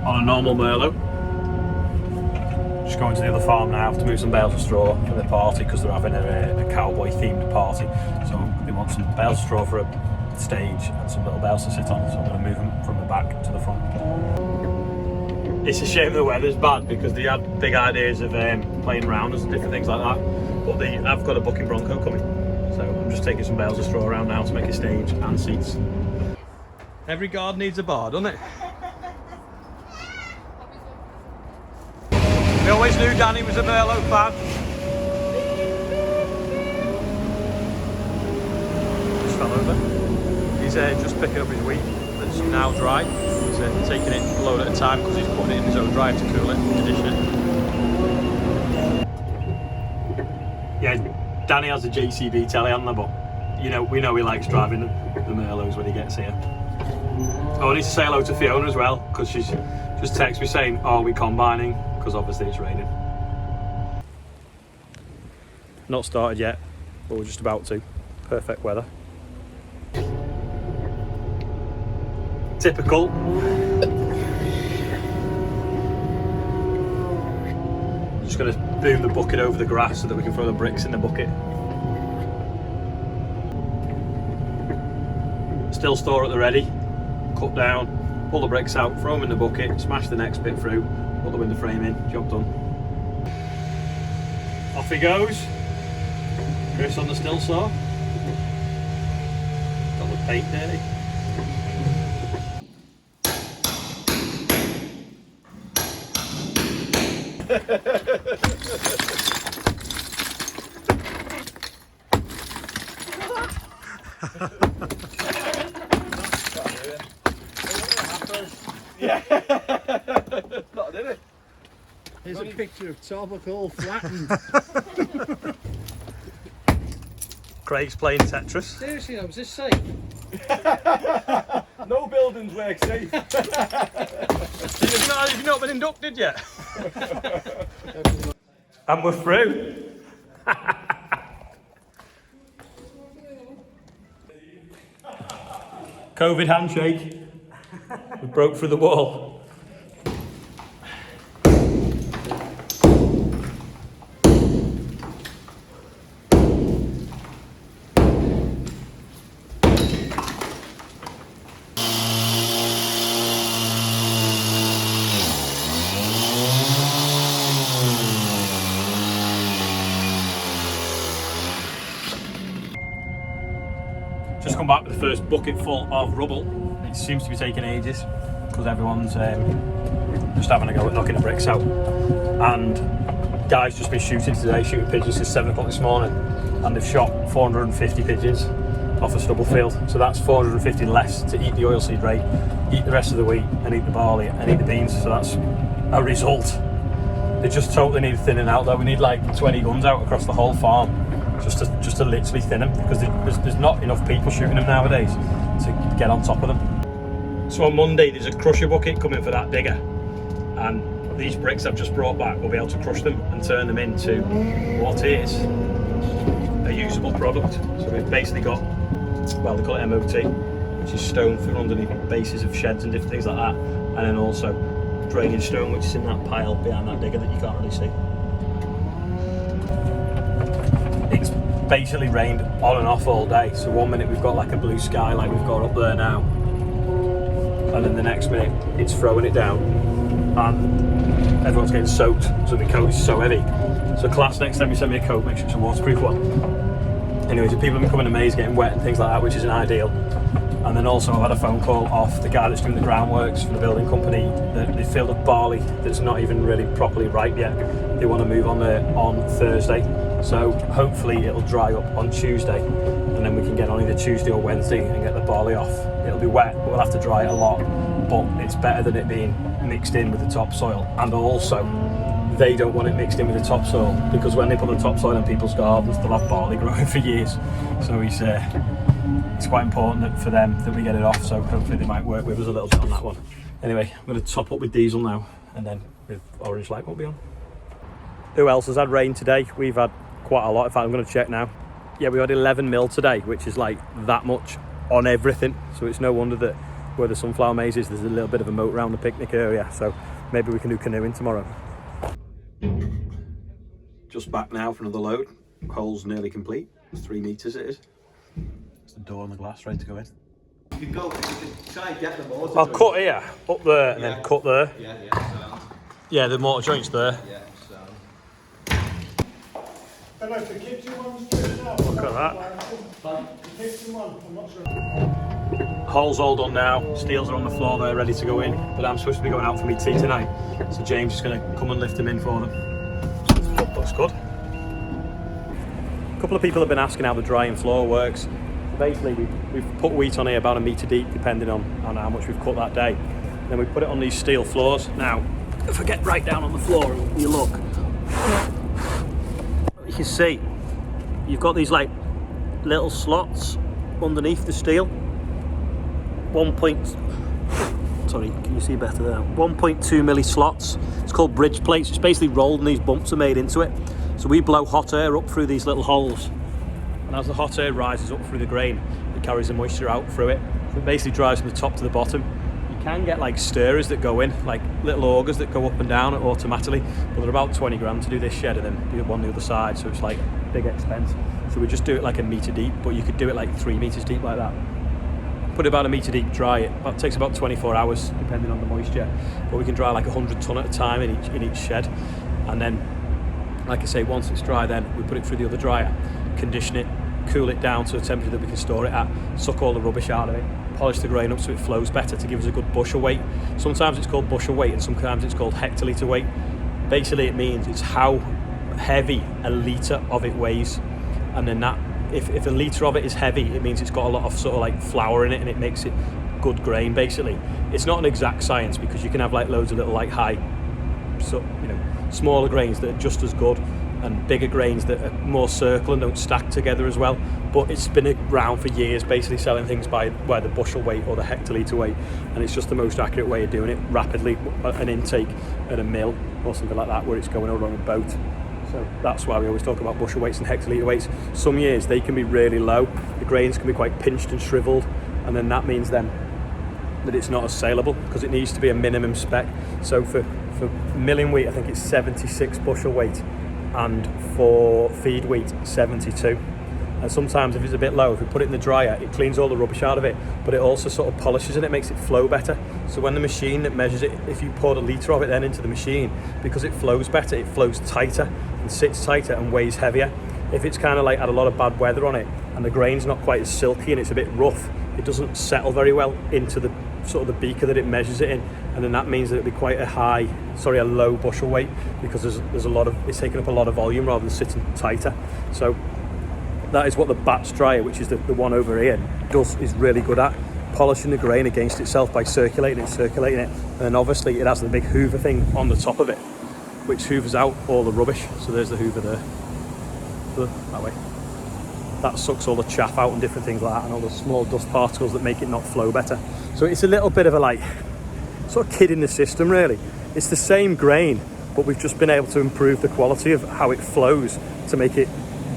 on a normal Merlot. Just going to the other farm now to move some bales of straw for the party because they're having a cowboy themed party. So they want some bales of straw for a stage and some little bales to sit on. So I'm going to move them from the back to the front. It's a shame the weather's bad because they had big ideas of playing rounders and different things like that. But I've got a bucking bronco coming. So I'm just taking some bales of straw around now to make a stage and seats. Every garden needs a bar, doesn't it? We always knew Danny was a Merlot fan. Just fell over. He's just picking up his wheat that's now dry. He's taking it a load at a time because he's putting it in his own dryer to cool it, condition it. Yeah, Danny has a JCB telly on there, but we know he likes driving the Merlots when he gets here. Oh, I need to say hello to Fiona as well because she's just texted me saying, "Are we combining?" Because obviously it's raining. Not started yet, but we're just about to. Perfect weather. Typical. Just going to boom the bucket over the grass so that we can throw the bricks in the bucket. Still store at the ready. Cut down, pull the bricks out, throw them in the bucket, smash the next bit through, put the window frame in, job done. Off he goes. Chris on the still saw. Got the paint dirty. Yeah. Not did it. Here's a picture of topical flattened. Craig's playing Tetris. Seriously though, was this safe? No buildings work safe. You've not been inducted yet. And we're through. COVID handshake. We broke through the wall. Just come back with the first bucket full of rubble. It seems to be taking ages because everyone's just having a go at knocking the bricks out. And guys just been shooting today, shooting pigeons since 7 o'clock this morning, and they've shot 450 pigeons off a stubble field. So that's 450 less to eat the oilseed rape, eat the rest of the wheat, and eat the barley, and eat the beans. So that's a result. They just totally need thinning out though. We need like 20 guns out across the whole farm just to literally thin them because there's not enough people shooting them nowadays to get on top of them. So on Monday there's a crusher bucket coming for that digger, and these bricks I've just brought back will be able to crush them and turn them into what is a usable product. So we've basically got, well, they call it MOT, which is stone through underneath bases of sheds and different things like that, and then also drainage stone, which is in that pile behind that digger that you can't really see. It's basically rained on and off all day, so one minute we've got like a blue sky like we've got up there now, and then the next minute it's throwing it down and everyone's getting soaked, so the coat is so heavy. So class, next time you send me a coat, make sure it's a waterproof one. Anyway, so people have been coming to Maze getting wet and things like that, which isn't ideal. And then also I've had a phone call off the guy that's doing the groundworks for the building company. The field of barley that's not even really properly ripe yet, they want to move on there on Thursday. So hopefully it'll dry up on Tuesday, and then we can get on either Tuesday or Wednesday and get the barley off. It'll be wet, we'll have to dry it a lot, but it's better than it being mixed in with the topsoil. And also, they don't want it mixed in with the topsoil because when they put the topsoil in people's gardens, they'll have barley growing for years. So it's quite important for them that we get it off, so hopefully they might work with us a little bit on that one. Anyway, I'm going to top up with diesel now, and then with orange light won't be on. Who else has had rain today? We've had quite a lot. In fact, I'm going to check now. Yeah, we had 11 mil today, which is like that much on everything. So it's no wonder that where the sunflower maze is, there's a little bit of a moat around the picnic area, so maybe we can do canoeing tomorrow. Just back now for another load. Hole's nearly complete. 3 meters it is. There's the door on the glass ready to go in. You can try and get the motor. I'll cut here, up there, and then cut there. Yeah, Yeah, the mortar joint's there. yeah, Hello, the kitchen one's doing now. Look at that. The kitchen one, I'm not sure. Hole's all done now. Steels are on the floor there, ready to go in. But I'm supposed to be going out for me tea tonight. So James is going to come and lift them in for them. Looks good. A couple of people have been asking how the drying floor works. Basically, we've put wheat on here about 1 metre deep, depending on how much we've cut that day. Then we put it on these steel floors. Now, if I get right down on the floor and you look, you can see you've got these like little slots underneath the steel. Sorry, can you see better there? 1.2 milli slots. It's called bridge plates. It's basically rolled and these bumps are made into it. So we blow hot air up through these little holes. And as the hot air rises up through the grain, it carries the moisture out through it. So it basically dries from the top to the bottom. You can get like stirrers that go in, like little augers that go up and down automatically, but they're about 20 grand to do this shed and then do one the other side, so it's like big expense. So we just do it like 1 metre deep, but you could do it like 3 metres deep like that. Put it about 1 metre deep, dry it. It takes about 24 hours depending on the moisture, but we can dry like 100 tonne at a time in each shed. And then, like I say, once it's dry, then we put it through the other dryer, condition it, cool it down to a temperature that we can store it at, suck all the rubbish out of it, polish the grain up so it flows better to give us a good bushel weight. Sometimes it's called bushel weight and sometimes it's called hectolitre weight. Basically it means it's how heavy a litre of it weighs, and then that if a litre of it is heavy, it means it's got a lot of sort of like flour in it and it makes it good grain. Basically it's not an exact science, because you can have like loads of little like high, so you know, smaller grains that are just as good, and bigger grains that are more circle and don't stack together as well. But it's been around for years, basically selling things by the bushel weight or the hectolitre weight, and it's just the most accurate way of doing it rapidly, an intake at a mill or something like that where it's going over on a boat. So that's why we always talk about bushel weights and hectolitre weights. Some years they can be really low, the grains can be quite pinched and shriveled, and then that means then that it's not as saleable because it needs to be a minimum spec. So for milling wheat, I think it's 76 bushel weight, and for feed wheat 72. And sometimes if it's a bit low, if we put it in the dryer, it cleans all the rubbish out of it, but it also sort of polishes it, it makes it flow better. So when the machine that measures it, if you poured a litre of it then into the machine, because it flows better, it flows tighter and sits tighter and weighs heavier. If it's kind of like had a lot of bad weather on it and the grain's not quite as silky and it's a bit rough, it doesn't settle very well into the sort of the beaker that it measures it in, and then that means that it'll be quite a low bushel weight, because there's a lot of, it's taking up a lot of volume rather than sitting tighter. So that is what the Bats dryer, which is the one over here, is really good at, polishing the grain against itself by circulating it, and then obviously it has the big hoover thing on the top of it, which hoovers out all the rubbish. So there's the hoover there, that way. That sucks all the chaff out and different things like that, and all the small dust particles that make it not flow better. So it's a little bit of a like sort of kid in the system really. It's the same grain, but we've just been able to improve the quality of how it flows to make it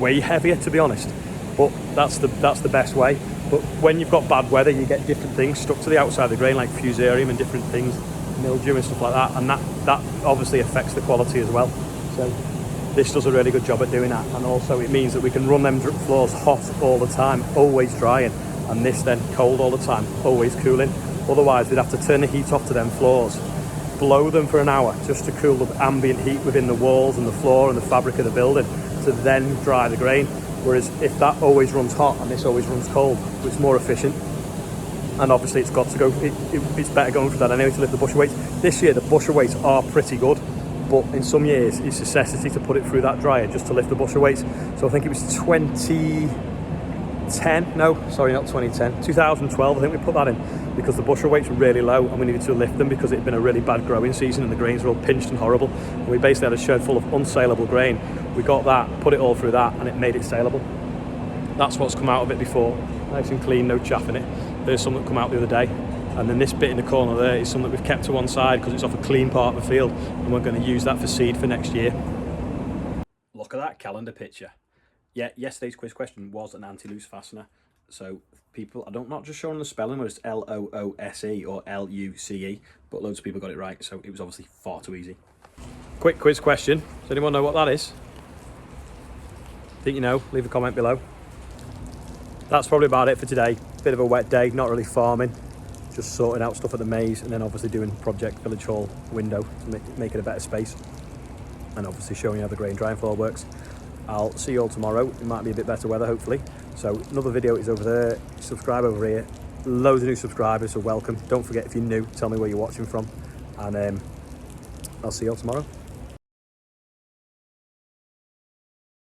way heavier, to be honest. But that's the best way. But when you've got bad weather, you get different things stuck to the outside of the grain, like fusarium and different things, mildew and stuff like that, and that obviously affects the quality as well. So this does a really good job at doing that, and also it means that we can run them floors hot all the time, always drying, and this then cold all the time, always cooling. Otherwise we'd have to turn the heat off to them floors, blow them for an hour just to cool the ambient heat within the walls and the floor and the fabric of the building to then dry the grain. Whereas if that always runs hot and this always runs cold, it's more efficient. And obviously it's got to go, it's better going for that anyway to lift the bushel weights. This year the bushel weights are pretty good, but in some years it's a necessity to put it through that dryer just to lift the bushel weights. So I think it was 2012 I think we put that in, because the bushel weights were really low and we needed to lift them because it had been a really bad growing season and the grains were all pinched and horrible, and we basically had a shed full of unsaleable grain. We got that, put it all through that, and it made it saleable. That's what's come out of it before, nice and clean, no chaff in it. There's some that come out the other day, and then this bit in the corner there is some that we've kept to one side because it's off a clean part of the field, and we're going to use that for seed for next year. Look at that calendar picture. Yeah, yesterday's quiz question was an anti-loose fastener, so people, I'm not just showing the spelling, whether it's Loose or Luce, but loads of people got it right, so it was obviously far too easy. Quick quiz question. Does anyone know what that is? Think you know? Leave a comment below. That's probably about it for today. Bit of a wet day, not really farming, just sorting out stuff at the maze, and then obviously doing Project Village Hall window to make it a better space, and obviously showing you how the grain drying floor works. I'll see you all tomorrow. It might be a bit better weather, hopefully. So another video is over there. Subscribe over here. Loads of new subscribers, so welcome. Don't forget, if you're new, tell me where you're watching from, and I'll see you all tomorrow.